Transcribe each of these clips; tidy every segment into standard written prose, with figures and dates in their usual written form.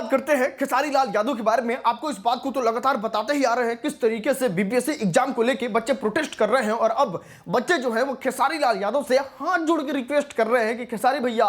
बात करते हैं खेसारी लाल यादव के बारे में। आपको इस बात को तो लगातार बताते ही आ रहे हैं किस तरीके से बीपीएससी एग्जाम को लेके बच्चे प्रोटेस्ट कर रहे हैं और अब बच्चे जो है वो खेसारी लाल यादव से हाथ जोड़ के रिक्वेस्ट कर रहे हैं कि खेसारी भैया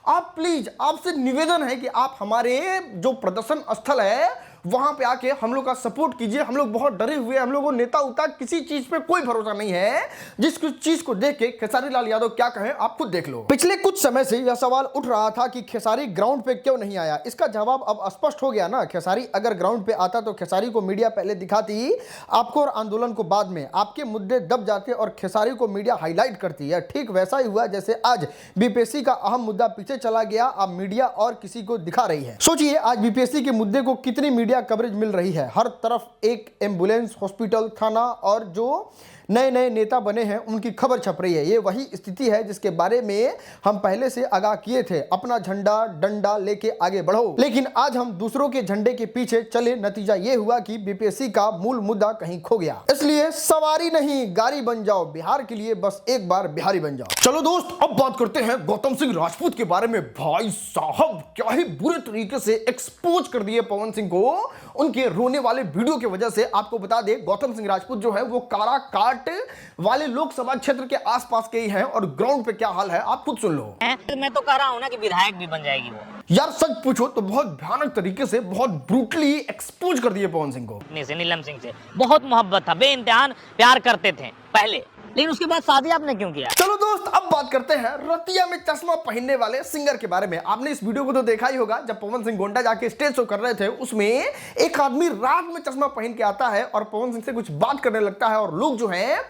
आप प्लीज, आपसे निवेदन है कि आप हमारे जो प्रदर्शन स्थल है वहां पे आके हम लोग का सपोर्ट कीजिए। हम लोग बहुत डरे हुए हैं, हम लोग को नेता उता किसी चीज पे कोई भरोसा नहीं है। जिस कुछ चीज को देख के खेसारी लाल यादव क्या कहें आप खुद देख लो। पिछले कुछ समय से यह सवाल उठ रहा था कि खेसारी ग्राउंड पे क्यों नहीं आया। इसका जवाब अब स्पष्ट हो गया ना। खेसारी अगर ग्राउंड पे आता तो खेसारी को मीडिया पहले दिखाती आपको और आंदोलन को बाद में। आपके मुद्दे दब जाते और खेसारी को मीडिया हाईलाइट करती है। ठीक वैसा ही हुआ जैसे आज बीपीएससी का अहम मुद्दा पीछे चला गया, अब मीडिया और किसी को दिखा रही है। सोचिए आज बीपीएससी के मुद्दे को कितनी मीडिया कवरेज मिल रही है। हर तरफ एक एम्बुलेंस, हॉस्पिटल, थाना और जो नए नए नेता बने हैं उनकी खबर छप रही है। ये वही स्थिति है जिसके बारे में हम पहले से आगाह किए थे। अपना झंडा डंडा लेके आगे बढ़ो। लेकिन आज हम दूसरों के झंडे के पीछे चले, नतीजा ये हुआ कि बीपीएससी का मूल मुद्दा कहीं खो गया। इसलिए सवारी नहीं गाड़ी बन जाओ, बिहार के लिए बस एक बार बिहारी बन जाओ। चलो दोस्त, अब बात करते हैं गौतम सिंह राजपूत के बारे में। भाई साहब क्या ही बुरे तरीके से एक्सपोज कर दिए पवन सिंह को उनके रोने वाले वीडियो की वजह से। आपको बता दें गौतम सिंह राजपूत जो है वो काराकाट वाले लोकसभा क्षेत्र के आसपास के ही हैं और ग्राउंड पे क्या हाल है आप खुद सुन लो। मैं तो कह रहा हूं ना कि विधायक भी बन जाएगी वो। यार सच पूछो तो बहुत भयानक तरीके से, बहुत ब्रूटली एक्सपोज कर दिए पवन सिंह को। नीलम सिंह से बहुत मोहब्बत था, बेइंतहा प्यार करते थे पहले, लेकिन उसके बाद शादी आपने क्यों किया? चलो दोस्त, अब बात करते हैं रतिया में चश्मा पहनने वाले सिंगर के बारे में। आपने इस वीडियो को तो देखा ही होगा, जब पवन सिंह गोंडा जाके स्टेज शो कर रहे थे उसमें एक आदमी रात में चश्मा पहन के आता है और पवन सिंह से कुछ बात करने लगता है और लोग जो हैं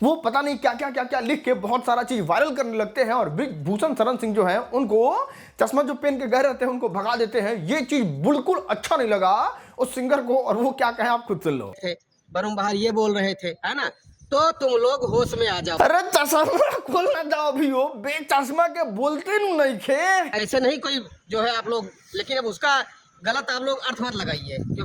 वो पता नहीं क्या क्या लिख के बहुत सारा चीज वायरल करने लगते हैं और ब्रिजभूषण शरण सिंह जो है उनको चश्मा जो पहन के गए रहते हैं उनको भगा देते हैं। ये चीज बिल्कुल अच्छा नहीं लगा उस सिंगर को और वो क्या कहे आप खुद सुन लो। वरुण बहार ये बोल रहे थे, है ना, तो तुम लोग होश में आ जाओ। अरे चश्मा खोलना जाओ भी हो, बेचश्मा के बोलते नहीं खे। ऐसे नहीं कोई जो है आप लोग, लेकिन अब उसका गलत आप लोग अर्थ मत लगाइए।